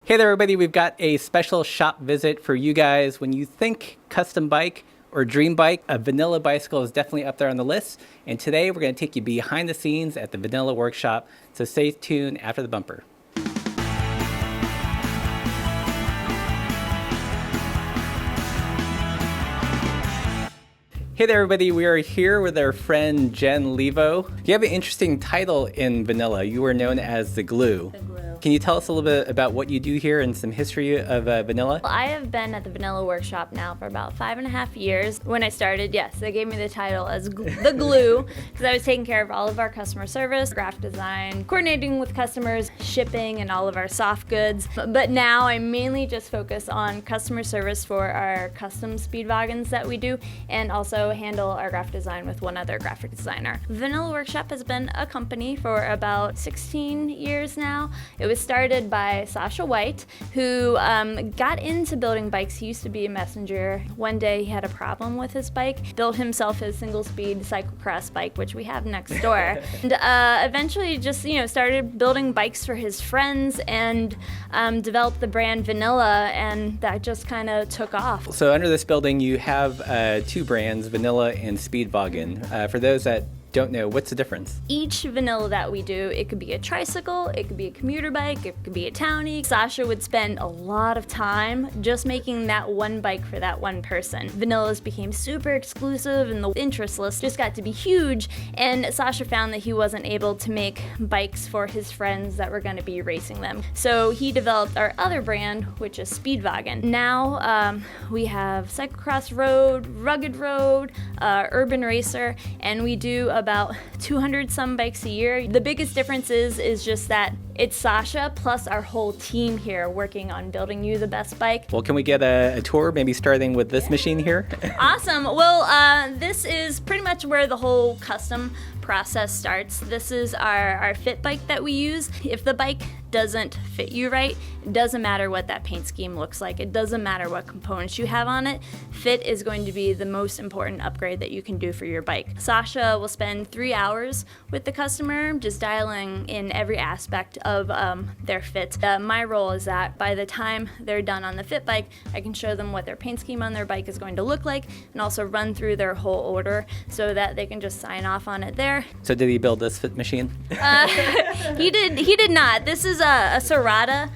Hey there, everybody. We've got a special shop visit for you guys. When you think custom bike or dream bike, a vanilla bicycle is definitely up there on the list. And today we're going to take you behind the scenes at the Vanilla Workshop. So stay tuned after the bumper. Hey there, everybody. We are here with our friend Jen Levo. You have an interesting title in Vanilla. You are known as the Glue. The Glue. Can you tell us a little bit about what you do here and some history of Vanilla? Well, I have been at the Vanilla Workshop now for about 5.5 years. When I started, yes, they gave me the title as the Glue because I was taking care of all of our customer service, graphic design, coordinating with customers, shipping, and all of our soft goods. But now I mainly just focus on customer service for our custom Speedvagons that we do, and also handle our graphic design with one other graphic designer. Vanilla Workshop has been a company for about 16 years now. It was started by Sasha White, who got into building bikes. He used to be a messenger. One day he had a problem with his bike, built himself his single-speed cyclocross bike, which we have next door, and eventually just started building bikes for his friends and developed the brand Vanilla, and that just kind of took off. So under this building you have two brands, Vanilla and Speedvagen. For those that don't know, what's the difference? Each Vanilla that we do, it could be a tricycle, it could be a commuter bike, it could be a townie. Sasha would spend a lot of time just making that one bike for that one person. Vanillas became super exclusive and the interest list just got to be huge, and Sasha found that he wasn't able to make bikes for his friends that were going to be racing them. So he developed our other brand, which is Speedvagen. Now we have cyclocross road, rugged road, urban racer, and we do about 200 some bikes a year. The biggest difference is just that it's Sasha plus our whole team here working on building you the best bike. Well, can we get a tour, maybe starting with this machine here? Awesome. Well, this is pretty much where the whole custom process starts. This is our fit bike that we use. If the bike doesn't fit you right, it doesn't matter what that paint scheme looks like. It doesn't matter what components you have on it. Fit is going to be the most important upgrade that you can do for your bike. Sasha will spend 3 hours with the customer just dialing in every aspect of their fit. My role is that by the time they're done on the fit bike, I can show them what their paint scheme on their bike is going to look like and also run through their whole order so that they can just sign off on it there. So did he build this fit machine? He did not. This is a Serrata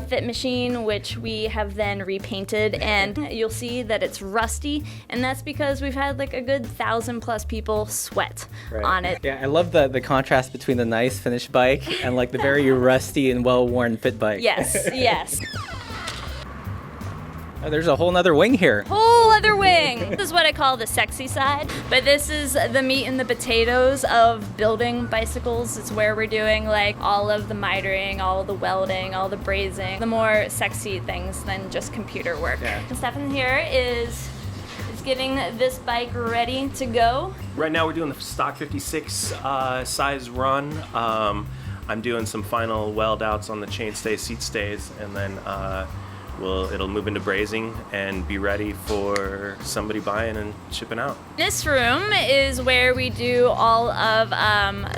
fit machine, which we have then repainted, and you'll see that it's rusty, and that's because we've had like a good 1,000+ people sweat on it. Yeah, I love the contrast between the nice finished bike and like the very rusty and well-worn fit bike. Yes, yes. Oh, there's a whole nother wing here. Whole other wing. This is what I call the sexy side, but this is the meat and the potatoes of building bicycles. It's where we're doing like all of the mitering, all the welding, all the brazing, the more sexy things than just computer work. Yeah. Stefan here is getting this bike ready to go. Right now we're doing the stock 56 size run. I'm doing some final weld outs on the chainstay, seat stays, and then it'll move into brazing and be ready for somebody buying and shipping out. This room is where we do all of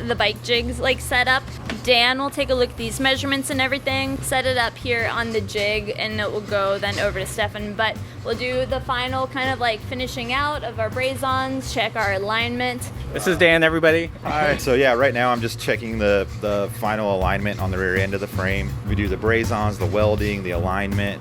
the bike jigs like set up. Dan will take a look at these measurements and everything, set it up here on the jig, and it will go then over to Stefan. But we'll do the final kind of like finishing out of our brazons, check our alignment. This is Dan, everybody. Alright, so yeah, right now I'm just checking the final alignment on the rear end of the frame. We do the brazons, the welding, the alignment,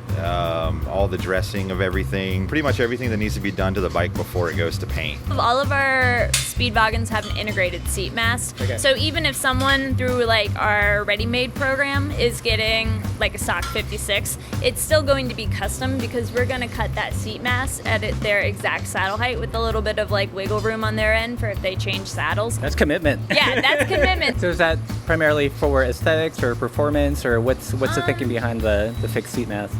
all the dressing of everything, pretty much everything that needs to be done to the bike before it goes to paint. All of our Speedvagons have an integrated seat mast. Okay. So even if someone through like our ready-made program is getting like a stock 56, it's still going to be custom because we're going to cut that seat mast at their exact saddle height with a little bit of like wiggle room on their end for if they change saddles. That's commitment. Yeah, that's commitment. So is that primarily for aesthetics or performance, or what's the thinking behind the fixed seat mast?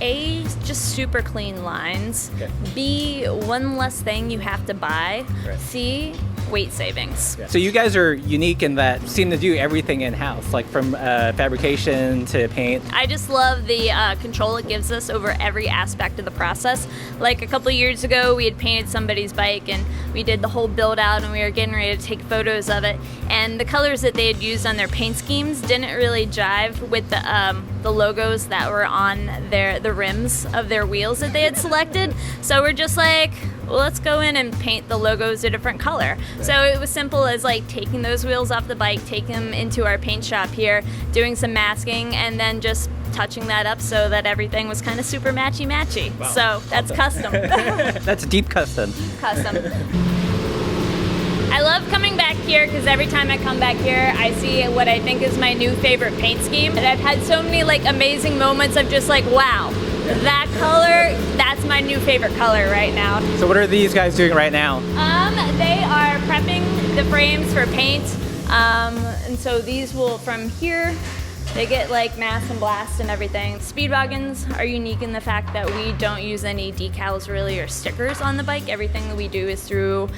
A, just super clean lines. Okay. B, one less thing you have to buy. Right. C, weight savings. So you guys are unique in that you seem to do everything in-house, like from fabrication to paint. I just love the control it gives us over every aspect of the process. Like a couple of years ago, we had painted somebody's bike and we did the whole build out and we were getting ready to take photos of it. And the colors that they had used on their paint schemes didn't really jive with the logos that were on the rims of their wheels that they had selected. So we're just like, well, let's go in and paint the logos a different color. So it was simple as like taking those wheels off the bike, taking them into our paint shop here, doing some masking, and then just touching that up so that everything was kind of super matchy-matchy. Wow. So that's custom. That's deep custom. Custom. I love coming back here because every time I come back here, I see what I think is my new favorite paint scheme. And I've had so many like amazing moments of just like, wow, that color, that's my new favorite color right now. So what are these guys doing right now? They are prepping the frames for paint. And so these will, from here, they get like mass and blast and everything. Speedwagens are unique in the fact that we don't use any decals really or stickers on the bike. Everything that we do is through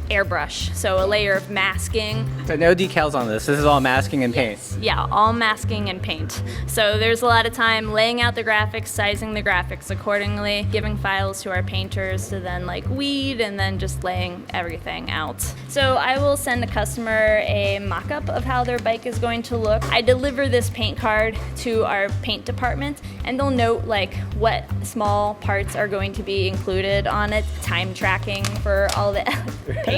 airbrush, so a layer of masking. So no decals on this. This is all masking and paint. Yeah, all masking and paint. So there's a lot of time laying out the graphics, sizing the graphics accordingly, giving files to our painters to then like weed and then just laying everything out. So I will send the customer a mock-up of how their bike is going to look. I deliver this paint card to our paint department and they'll note like what small parts are going to be included on it, time tracking for all the paint.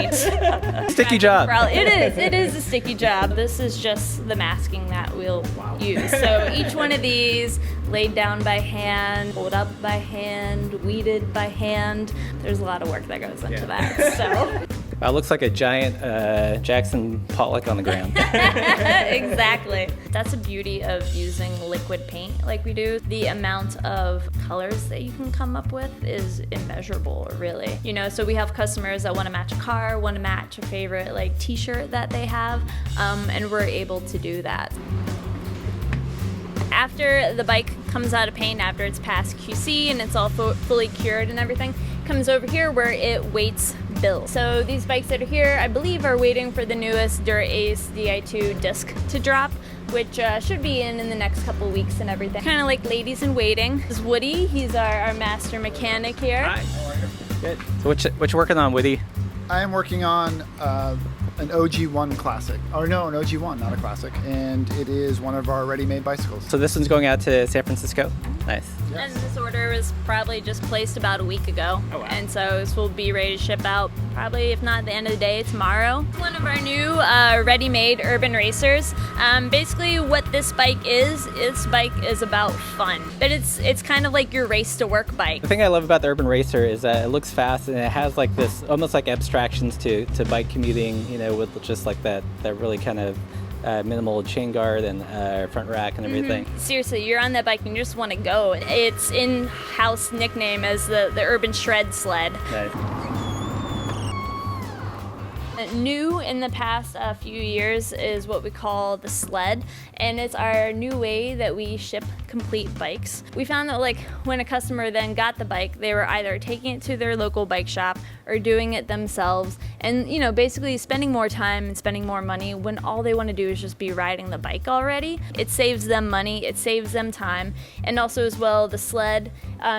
Sticky job. It is a sticky job. This is just the masking that we'll use. So each one of these laid down by hand, pulled up by hand, weeded by hand. There's a lot of work that goes into that. So Wow, looks like a giant Jackson Pollock on the ground. exactly. That's the beauty of using liquid paint like we do. The amount of colors that you can come up with is immeasurable, really. You know, so we have customers that want to match a car, want to match a favorite like t-shirt that they have, and we're able to do that. After the bike comes out of paint, after it's past QC and it's all fully cured and everything, it comes over here where it waits build. So these bikes that are here, I believe, are waiting for the newest Dura-Ace Di2 disc to drop, which should be in the next couple weeks and everything. Kind of like ladies in waiting. This is Woody. He's our master mechanic here. Hi. Good. So what you working on, Woody? I am working on an OG1 classic. Or no, an OG1, not a classic. And it is one of our ready-made bicycles. So this one's going out to San Francisco? Nice. And this order was probably just placed about a week ago. Oh, wow. And so this will be ready to ship out probably, if not at the end of the day, tomorrow. It's one of our new ready-made urban racers. Basically what this bike is about fun. But it's kind of like your race to work bike. The thing I love about the Urban Racer is that it looks fast and it has like this almost like abstractions to bike commuting, you know, with just like that really kind of minimal chain guard and front rack and everything. Seriously, you're on that bike and you just want to go. It's in-house nickname as the Urban Shred Sled. Nice. New in the past few years is what we call the sled, and it's our new way that we ship complete bikes. We found that like when a customer then got the bike, they were either taking it to their local bike shop or doing it themselves, and you know, basically spending more time and spending more money when all they want to do is just be riding the bike already. It saves them money, it saves them time, and also as well the sled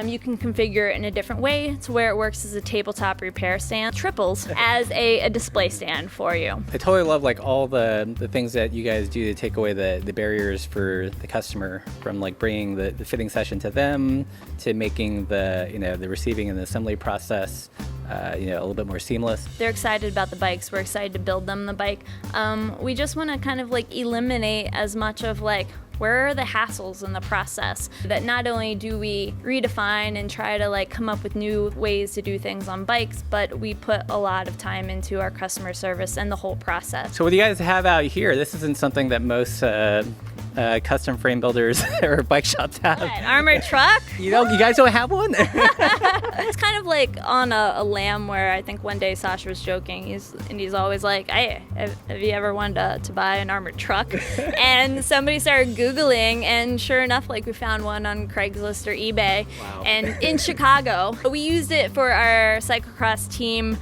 you can configure it in a different way to where it works as a tabletop repair stand, triples as a display stand for you. I totally love like all the things that you guys do to take away the barriers for the customer, from like bringing the fitting session to them to making the receiving and the assembly process a little bit more seamless. They're excited about the bikes. We're excited to build them the bike. We just want to kind of like eliminate as much of like where are the hassles in the process, that not only do we redefine and try to like come up with new ways to do things on bikes, but we put a lot of time into our customer service and the whole process. So what do you guys have out here? This isn't something that most custom frame builders or bike shops have. An armored truck? You guys don't have one? It's kind of like on a lamb, where I think one day Sasha was joking. He's always like, "Hey, have you ever wanted to buy an armored truck?" And somebody started Googling, and sure enough, like we found one on Craigslist or eBay. Wow. And in Chicago, we used it for our cyclocross team.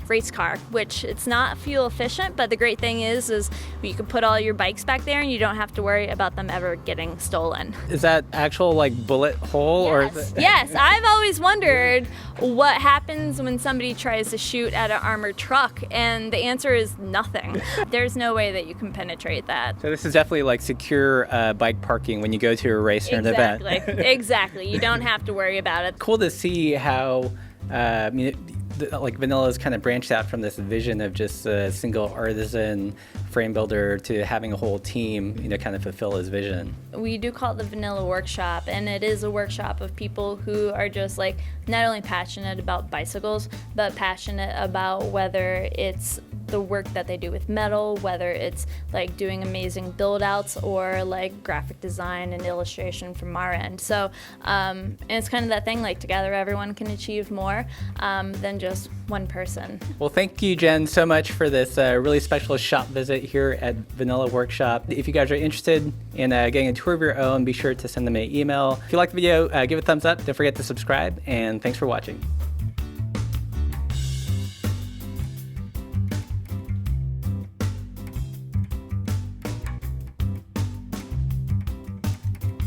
race car, which it's not fuel efficient, but the great thing is you can put all your bikes back there and you don't have to worry about them ever getting stolen. Is that actual like bullet hole or is it? Yes, I've always wondered what happens when somebody tries to shoot at an armored truck, and the answer is nothing. There's no way that you can penetrate that. So this is definitely like secure bike parking when you go to a race or an event. Exactly. You don't have to worry about it. Cool to see how like Vanilla's kind of branched out from this vision of just a single artisan frame builder to having a whole team, kind of fulfill his vision. We do call it the Vanilla Workshop, and it is a workshop of people who are just like not only passionate about bicycles, but passionate about whether it's the work that they do with metal, whether it's like doing amazing build outs or like graphic design and illustration from our end. So and it's kind of that thing, like together everyone can achieve more than just one person. Well, thank you, Jen, so much for this really special shop visit here at Vanilla Workshop. If you guys are interested in getting a tour of your own, be sure to send them an email. If you like the video, give it a thumbs up. Don't forget to subscribe, and thanks for watching.